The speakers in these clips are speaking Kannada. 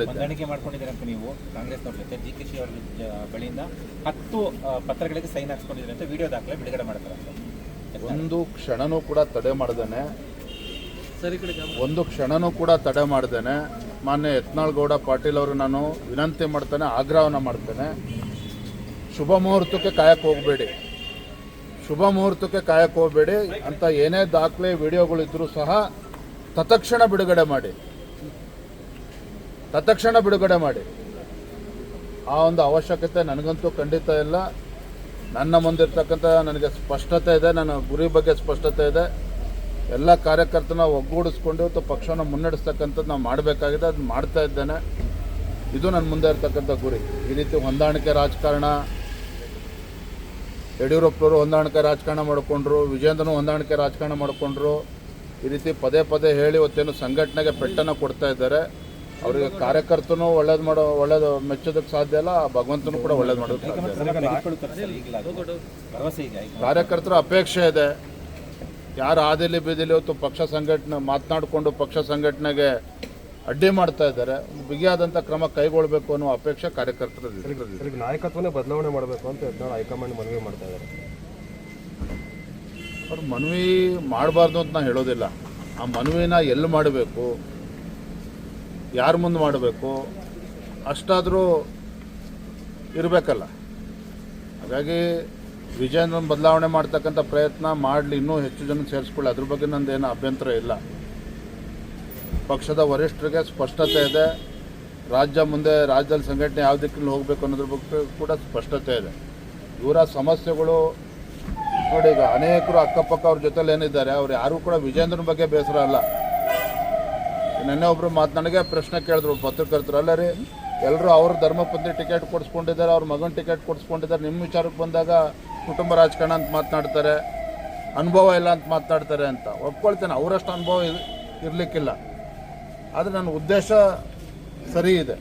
ಹೊಂದಾಣಿಕೆ ಮಾಡ್ಕೊಂಡಿದ್ದೀರ ಅಂತ ನೀವು ಕಾಂಗ್ರೆಸ್ನವ್ರ ಜೊತೆ ಡಿ.ಕೆ.ಶಿ ಅವರ ಬಳಿಯಿಂದ 10 ಪತ್ರಗಳಿಗೆ ಸೈನ್ ಹಾಕ್ಸ್ಕೊಂಡಿದ್ದೀರಿ ಅಂತ ವಿಡಿಯೋ ದಾಖಲೆ ಬಿಡುಗಡೆ ಮಾಡ್ತಾರೆ. ಒಂದು ಕ್ಷಣನೂ ಕೂಡ ತಡೆ ಮಾಡ್ದೇನೆ ಮಾನ್ಯ ಯತ್ನಾಳ್ ಗೌಡ ಪಾಟೀಲ್ ಅವರು ನಾನು ವಿನಂತಿ ಮಾಡ್ತೇನೆ, ಆಗ್ರಹವನ್ನು ಮಾಡ್ತೇನೆ, ಶುಭ ಮುಹೂರ್ತಕ್ಕೆ ಕಾಯಕ್ಕೆ ಹೋಗಬೇಡಿ ಅಂತ ಏನೇ ದಾಖಲೆ ವಿಡಿಯೋಗಳಿದ್ರೂ ಸಹ ತತ್ಕ್ಷಣ ಬಿಡುಗಡೆ ಮಾಡಿ ಆ ಒಂದು ಅವಶ್ಯಕತೆ ನನಗಂತೂ ಖಂಡಿತ ಇಲ್ಲ. ನನ್ನ ಮುಂದಿರ್ತಕ್ಕಂಥ ನನಗೆ ಸ್ಪಷ್ಟತೆ ಇದೆ, ನನ್ನ ಗುರಿ ಬಗ್ಗೆ ಸ್ಪಷ್ಟತೆ ಇದೆ. ಎಲ್ಲ ಕಾರ್ಯಕರ್ತನ ಒಗ್ಗೂಡಿಸ್ಕೊಂಡು ಇವತ್ತು ಪಕ್ಷವನ್ನು ಮುನ್ನಡೆಸ್ತಕ್ಕಂಥದ್ದು ನಾವು ಮಾಡಬೇಕಾಗಿದೆ, ಅದು ಮಾಡ್ತಾ ಇದ್ದೇನೆ. ಇದು ನನ್ನ ಮುಂದೆ ಇರ್ತಕ್ಕಂಥ ಗುರಿ. ಈ ರೀತಿ ಹೊಂದಾಣಿಕೆ ರಾಜಕಾರಣ, ಯಡಿಯೂರಪ್ಪನವರು ಹೊಂದಾಣಿಕೆ ರಾಜಕಾರಣ ಮಾಡಿಕೊಂಡ್ರು, ವಿಜೇಂದ್ರನು ಹೊಂದಾಣಿಕೆ ರಾಜಕಾರಣ ಮಾಡಿಕೊಂಡ್ರು. ಈ ರೀತಿ ಪದೇ ಹೇಳಿ ಇವತ್ತೇನು ಸಂಘಟನೆಗೆ ಪೆಟ್ಟನ್ನು ಕೊಡ್ತಾ ಇದ್ದಾರೆ. ಅವರಿಗೆ ಕಾರ್ಯಕರ್ತನೂ ಒಳ್ಳೇದು ಮೆಚ್ಚೋದಕ್ಕೆ ಸಾಧ್ಯ ಇಲ್ಲ, ಭಗವಂತನೂ ಕೂಡ ಒಳ್ಳೇದು ಮಾಡೋದಕ್ಕೆ ಸಾಧ್ಯ ಇಲ್ಲ. ಕಾರ್ಯಕರ್ತರ ಅಪೇಕ್ಷೆ ಇದೆ. ಯಾರು ಆದಿಲಿ ಬೀದಿಲಿ ಇವತ್ತು ಪಕ್ಷ ಸಂಘಟನೆ ಮಾತನಾಡಿಕೊಂಡು ಪಕ್ಷ ಸಂಘಟನೆಗೆ ಅಡ್ಡಿ ಮಾಡ್ತಾ ಇದ್ದಾರೆ, ಬಿಗಿಯಾದಂಥ ಕ್ರಮ ಕೈಗೊಳ್ಳಬೇಕು ಅನ್ನೋ ಅಪೇಕ್ಷೆ ಕಾರ್ಯಕರ್ತರದ್ದು. ನಾಯಕತ್ವನೇ ಬದಲಾವಣೆ ಮಾಡಬೇಕು ಅಂತ ಹೈಕಮಾಂಡ್ ಮನವಿ ಮಾಡ್ತಾ ಇದ್ದಾರೆ. ಅವ್ರು ಮನವಿ ಮಾಡಬಾರ್ದು ಅಂತ ನಾನು ಹೇಳೋದಿಲ್ಲ. ಆ ಮನವಿನ ಎಲ್ಲಿ ಮಾಡಬೇಕು, ಯಾರ ಮುಂದೆ ಮಾಡಬೇಕು, ಅಷ್ಟಾದರೂ ಇರಬೇಕಲ್ಲ. ಹಾಗಾಗಿ ವಿಜಯನ ಬದಲಾವಣೆ ಮಾಡ್ತಕ್ಕಂಥ ಪ್ರಯತ್ನ ಮಾಡಲಿ, ಇನ್ನೂ ಹೆಚ್ಚು ಜನ ಸೇರಿಸ್ಕೊಳ್ಳಿ, ಅದ್ರ ಬಗ್ಗೆ ನಂದೇನು ಅಭ್ಯಂತರ ಇಲ್ಲ. ಪಕ್ಷದ ವರಿಷ್ಠರಿಗೆ ಸ್ಪಷ್ಟತೆ ಇದೆ. ರಾಜ್ಯದಲ್ಲಿ ಸಂಘಟನೆ ಯಾವ ದಿಕ್ಕಿನಲ್ಲಿ ಹೋಗಬೇಕು ಅನ್ನೋದ್ರ ಬಗ್ಗೆ ಕೂಡ ಸ್ಪಷ್ಟತೆ ಇದೆ. ಇವರ ಸಮಸ್ಯೆಗಳು ನೋಡಿ, ಈಗ ಅನೇಕರು ಅಕ್ಕಪಕ್ಕ ಅವ್ರ ಜೊತೆಲಿ ಏನಿದ್ದಾರೆ, ಅವ್ರು ಯಾರೂ ಕೂಡ ವಿಜೇಂದ್ರನ ಬಗ್ಗೆ ಬೇಸರ ಅಲ್ಲ. ನೆನ್ನೆ ಒಬ್ಬರು ನನಗೆ ಪ್ರಶ್ನೆ ಕೇಳಿದ್ರು ಪತ್ರಕರ್ತರು, ಅಲ್ಲ ರೀ, ಎಲ್ಲರೂ ಅವ್ರ ಧರ್ಮಪತ್ನಿ ಟಿಕೆಟ್ ಕೊಡಿಸ್ಕೊಂಡಿದ್ದಾರೆ, ಅವ್ರ ಮಗನ ಟಿಕೆಟ್ ಕೊಡಿಸ್ಕೊಂಡಿದ್ದಾರೆ, ನಿಮ್ಮ ವಿಚಾರಕ್ಕೆ ಬಂದಾಗ ಕುಟುಂಬ ರಾಜಕಾರಣ ಅಂತ ಮಾತನಾಡ್ತಾರೆ, ಅನುಭವ ಇಲ್ಲ ಅಂತ ಮಾತನಾಡ್ತಾರೆ ಅಂತ ಒಪ್ಕೊಳ್ತೇನೆ. ಅವರಷ್ಟು ಅನುಭವ ಇರಲಿಕ್ಕಿಲ್ಲ, ಆದರೆ ನನ್ನ ಉದ್ದೇಶ ಸರಿ ಇದೆ.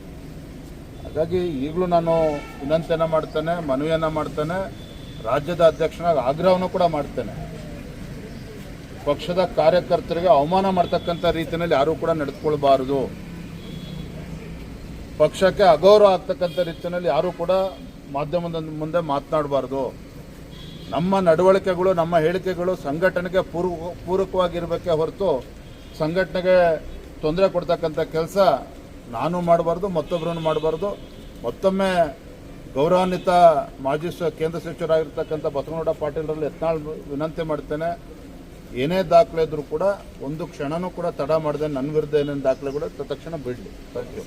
ಹಾಗಾಗಿ ಈಗಲೂ ನಾನು ವಿನಂತಿಯನ್ನು ಮಾಡ್ತೇನೆ, ಮನವಿಯನ್ನು ಮಾಡ್ತೇನೆ, ರಾಜ್ಯದ ಅಧ್ಯಕ್ಷನಾಗಿ ಆಗ್ರಹವನ್ನು ಕೂಡ ಮಾಡ್ತೇನೆ. ಪಕ್ಷದ ಕಾರ್ಯಕರ್ತರಿಗೆ ಅವಮಾನ ಮಾಡ್ತಕ್ಕಂಥ ರೀತಿಯಲ್ಲಿ ಯಾರೂ ಕೂಡ ನಡೆದುಕೊಳ್ಬಾರ್ದು, ಪಕ್ಷಕ್ಕೆ ಅಗೌರವ ಆಗ್ತಕ್ಕಂಥ ರೀತಿಯಲ್ಲಿ ಯಾರೂ ಕೂಡ ಮಾಧ್ಯಮದ ಮುಂದೆ ಮಾತನಾಡಬಾರ್ದು. ನಮ್ಮ ನಡವಳಿಕೆಗಳು, ನಮ್ಮ ಹೇಳಿಕೆಗಳು ಸಂಘಟನೆಗೆ ಪೂರಕವಾಗಿರಬೇಕೇ ಹೊರತು ಸಂಘಟನೆಗೆ ತೊಂದರೆ ಕೊಡ್ತಕ್ಕಂಥ ಕೆಲಸ ನಾನು ಮಾಡಬಾರ್ದು, ಮತ್ತೊಬ್ಬರನ್ನು ಮಾಡಬಾರ್ದು. ಮತ್ತೊಮ್ಮೆ ಗೌರವಾನ್ವಿತ ಮಾಜಿ ಕೇಂದ್ರ ಸಚಿವರಾಗಿರ್ತಕ್ಕಂಥ ಬಸವನಗೌಡ ಪಾಟೀಲರಲ್ಲಿ ಯತ್ನಾಳ್ ವಿನಂತಿ ಮಾಡ್ತೇನೆ, ಏನೇ ದಾಖಲೆ ಇದ್ರೂ ಕೂಡ ಒಂದು ಕ್ಷಣನೂ ಕೂಡ ತಡ ಮಾಡದೆ ನನ್ನ ವಿರುದ್ಧ ಏನೇನು ದಾಖಲೆಗಳು ತಕ್ಷಣ ಬಿಡಲಿ. Thank you.